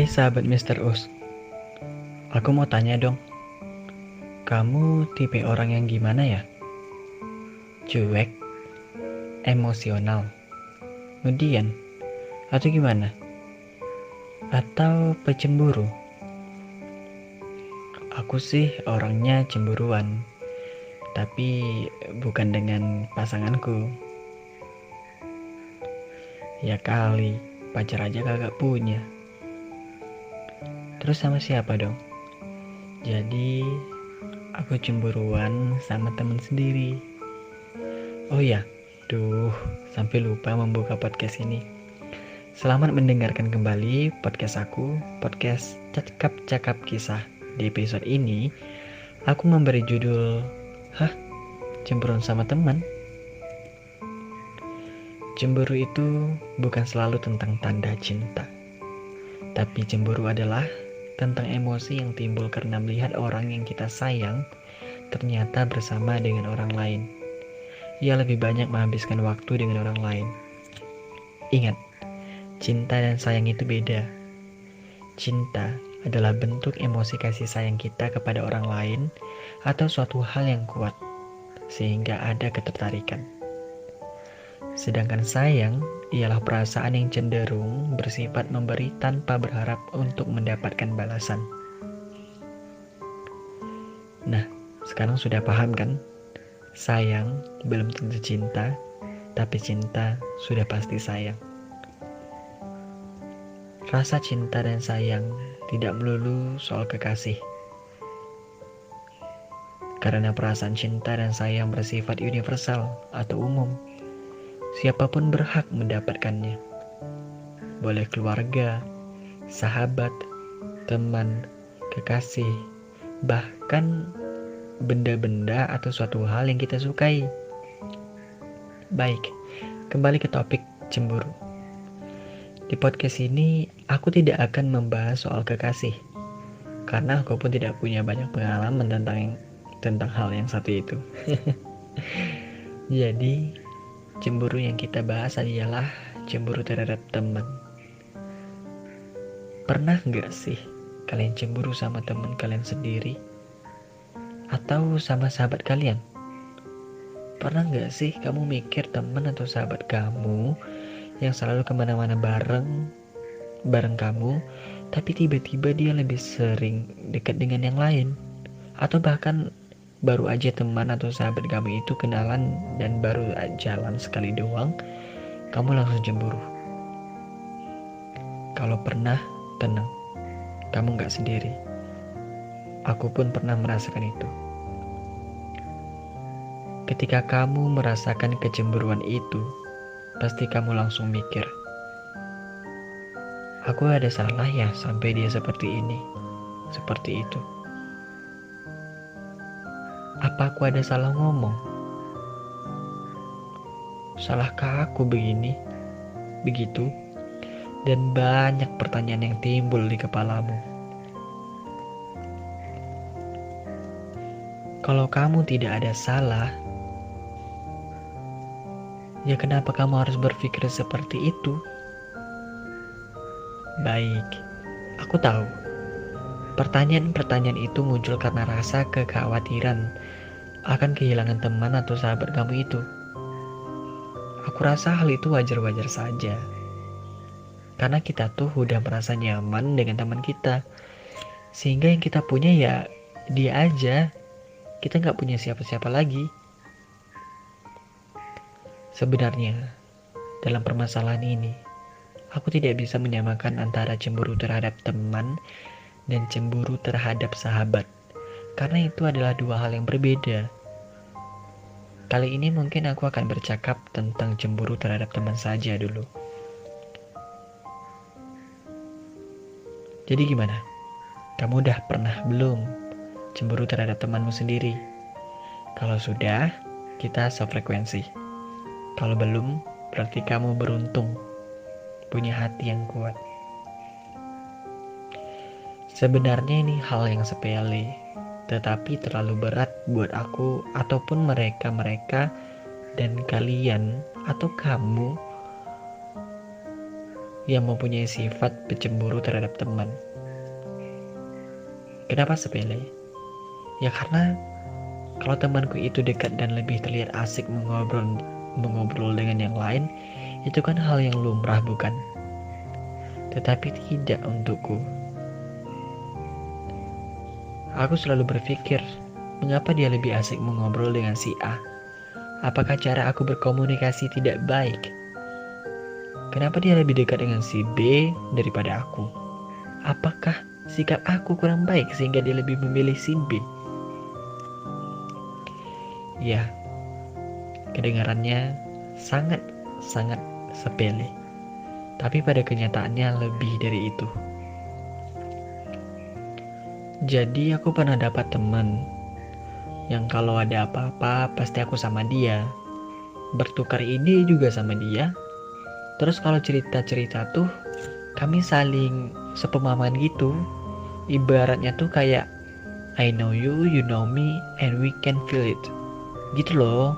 Hai sahabat Mister Us, aku mau tanya dong, kamu tipe orang yang gimana ya? Cuek, emosional, kemudian, atau gimana? Atau pecemburu? Aku sih orangnya cemburuan, tapi bukan dengan pasanganku. Ya kali, pacar aja kagak punya. Terus sama siapa dong? Jadi, aku cemburuan sama temen sendiri. Oh ya, sampai lupa membuka podcast ini. Selamat mendengarkan kembali podcast aku, podcast Cakap-Cakap Kisah. Di episode ini, aku memberi judul, Cemburuan sama teman? Cemburu itu bukan selalu tentang tanda cinta. Tapi cemburu adalah tentang emosi yang timbul karena melihat orang yang kita sayang ternyata bersama dengan orang lain. Ia lebih banyak menghabiskan waktu dengan orang lain. Ingat, cinta dan sayang itu beda. Cinta adalah bentuk emosi kasih sayang kita kepada orang lain atau suatu hal yang kuat, sehingga ada ketertarikan. Sedangkan sayang ialah perasaan yang cenderung bersifat memberi tanpa berharap untuk mendapatkan balasan. Nah, sekarang sudah paham kan? Sayang belum tentu cinta, tapi cinta sudah pasti sayang. Rasa cinta dan sayang tidak melulu soal kekasih. Karena perasaan cinta dan sayang bersifat universal atau umum. Siapapun berhak mendapatkannya. Boleh keluarga, sahabat, teman, kekasih, bahkan benda-benda atau suatu hal yang kita sukai. Baik, kembali ke topik cemburu. Di podcast ini, aku tidak akan membahas soal kekasih, karena aku pun tidak punya banyak pengalaman tentang hal yang satu itu. Jadi, cemburu yang kita bahas adalah cemburu terhadap teman. Pernah nggak sih kalian cemburu sama teman kalian sendiri? Atau sama sahabat kalian? Pernah nggak sih kamu mikir teman atau sahabat kamu yang selalu kemana-mana bareng kamu, tapi tiba-tiba dia lebih sering dekat dengan yang lain? Atau bahkan baru aja teman atau sahabat kamu itu kenalan dan baru jalan sekali doang, kamu langsung cemburu. Kalau pernah, tenang, kamu gak sendiri. Aku pun pernah merasakan itu. Ketika kamu merasakan kecemburuan itu, pasti kamu langsung mikir, aku ada salah ya sampai dia seperti ini, seperti itu. Apa aku ada salah ngomong? Salahkah aku begini, begitu? Dan banyak pertanyaan yang timbul di kepalamu. Kalau kamu tidak ada salah, ya kenapa kamu harus berpikir seperti itu? Baik, aku tahu. Pertanyaan-pertanyaan itu muncul karena rasa kekhawatiran akan kehilangan teman atau sahabat kamu itu. Aku rasa hal itu wajar-wajar saja. Karena kita tuh udah merasa nyaman dengan teman kita. Sehingga yang kita punya ya dia aja. Kita gak punya siapa-siapa lagi. Sebenarnya, dalam permasalahan ini, aku tidak bisa menyamakan antara cemburu terhadap teman dan cemburu terhadap sahabat. Karena itu adalah dua hal yang berbeda. Kali ini mungkin aku akan bercakap tentang cemburu terhadap teman saja dulu. Jadi gimana? Kamu udah pernah belum cemburu terhadap temanmu sendiri? Kalau sudah, kita sefrekuensi. Kalau belum, berarti kamu beruntung, punya hati yang kuat. Sebenarnya ini hal yang sepele, tetapi terlalu berat buat aku ataupun mereka dan kalian atau kamu yang mempunyai sifat pencemburu terhadap teman. Kenapa sepele? Ya karena kalau temanku itu dekat dan lebih terlihat asik mengobrol dengan yang lain, itu kan hal yang lumrah, bukan? Tetapi tidak untukku. Aku selalu berpikir, mengapa dia lebih asik mengobrol dengan si A? Apakah cara aku berkomunikasi tidak baik? Kenapa dia lebih dekat dengan si B daripada aku? Apakah sikap aku kurang baik sehingga dia lebih memilih si B? Ya, kedengarannya sangat sepele. Tapi pada kenyataannya lebih dari itu. Jadi aku pernah dapat teman yang kalau ada apa-apa pasti aku sama dia, bertukar ide juga sama dia. Terus kalau cerita-cerita tuh kami saling sepemahaman gitu. Ibaratnya tuh kayak I know you, you know me, and we can feel it. Gitu loh.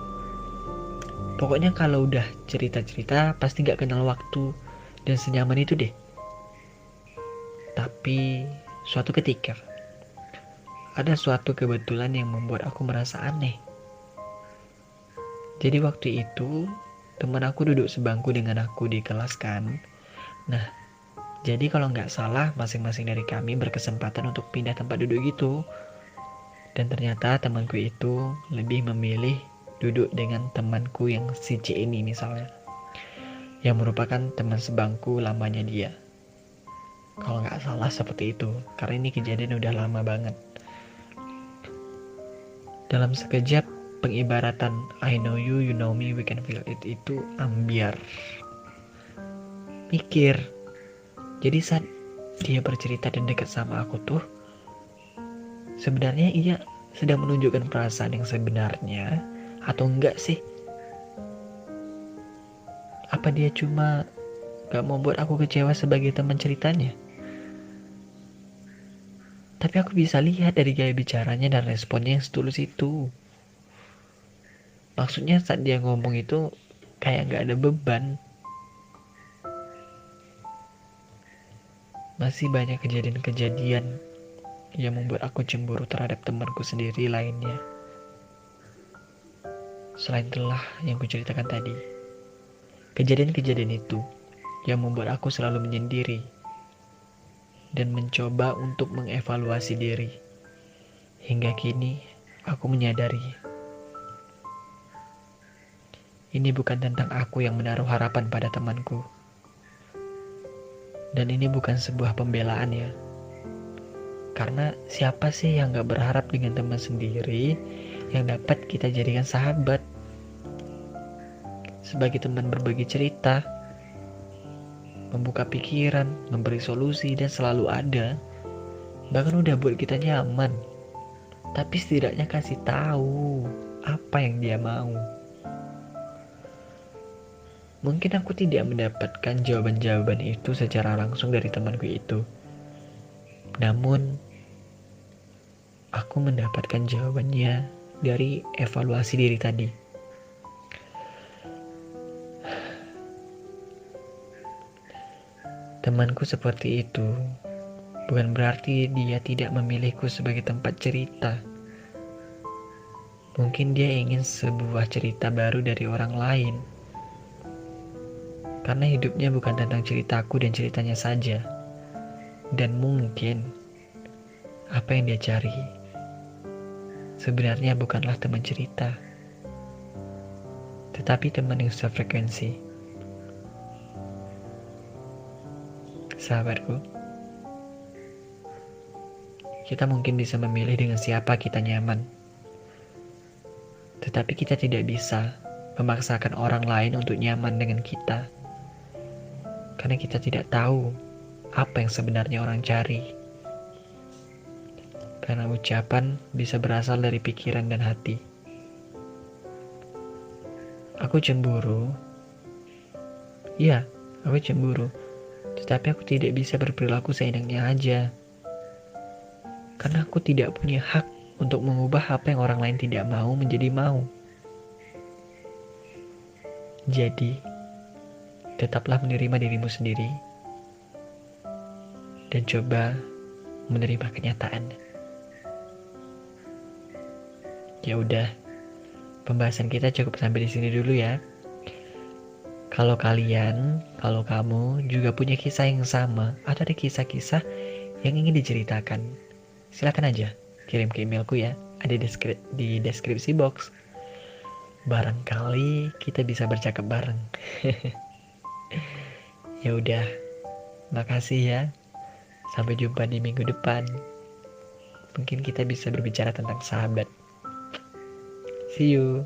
Pokoknya kalau udah cerita-cerita pasti gak kenal waktu dan senyaman itu deh. Tapi suatu ketika ada suatu kebetulan yang membuat aku merasa aneh. Jadi waktu itu teman aku duduk sebangku dengan aku di kelas kan. Nah, jadi kalau nggak salah masing-masing dari kami berkesempatan untuk pindah tempat duduk gitu. Dan ternyata temanku itu lebih memilih duduk dengan temanku yang si C ini misalnya, yang merupakan teman sebangku lamanya dia. Kalau nggak salah seperti itu, karena ini kejadian udah lama banget. Dalam sekejap, pengibaratan I know you, you know me, we can feel it itu ambiar. Mikir, jadi saat dia bercerita dan dekat sama aku tuh, sebenarnya ia sedang menunjukkan perasaan yang sebenarnya atau enggak sih? Apa dia cuma gak mau buat aku kecewa sebagai teman ceritanya? Tapi aku bisa lihat dari gaya bicaranya dan responnya yang setulus itu. Maksudnya saat dia ngomong itu kayak gak ada beban. Masih banyak kejadian-kejadian yang membuat aku cemburu terhadap temanku sendiri lainnya. Selain telah yang kuceritakan tadi. Kejadian-kejadian itu yang membuat aku selalu menyendiri dan mencoba untuk mengevaluasi diri. Hingga kini aku menyadari ini bukan tentang aku yang menaruh harapan pada temanku. Dan ini bukan sebuah pembelaan ya. Karena siapa sih yang gak berharap dengan teman sendiri yang dapat kita jadikan sahabat? Sebagai teman berbagi cerita, membuka pikiran, memberi solusi, dan selalu ada. Bahkan udah buat kita nyaman. Tapi setidaknya kasih tahu apa yang dia mau. Mungkin aku tidak mendapatkan jawaban-jawaban itu secara langsung dari temanku itu. Namun, aku mendapatkan jawabannya dari evaluasi diri tadi. Temanku seperti itu bukan berarti dia tidak memilihku sebagai tempat cerita. Mungkin dia ingin sebuah cerita baru dari orang lain. Karena hidupnya bukan tentang ceritaku dan ceritanya saja. Dan mungkin apa yang dia cari sebenarnya bukanlah teman cerita, tetapi teman yang sefrekuensi. Sahabatku, kita mungkin bisa memilih dengan siapa kita nyaman, tetapi kita tidak bisa memaksakan orang lain untuk nyaman dengan kita, karena kita tidak tahu apa yang sebenarnya orang cari. Karena ucapan bisa berasal dari pikiran dan hati. Aku cemburu. Ya, aku cemburu. Tetapi aku tidak bisa berperilaku seenaknya aja. Karena aku tidak punya hak untuk mengubah apa yang orang lain tidak mau menjadi mau. Jadi, tetaplah menerima dirimu sendiri dan coba menerima kenyataan. Ya udah, pembahasan kita cukup sampai di sini dulu ya. Kalau kamu juga punya kisah yang sama atau ada kisah-kisah yang ingin diceritakan, silakan aja kirim ke emailku ya, ada di deskripsi box. Barangkali kita bisa bercakap bareng. Ya udah, makasih ya. Sampai jumpa di minggu depan. Mungkin kita bisa berbicara tentang sahabat. See you.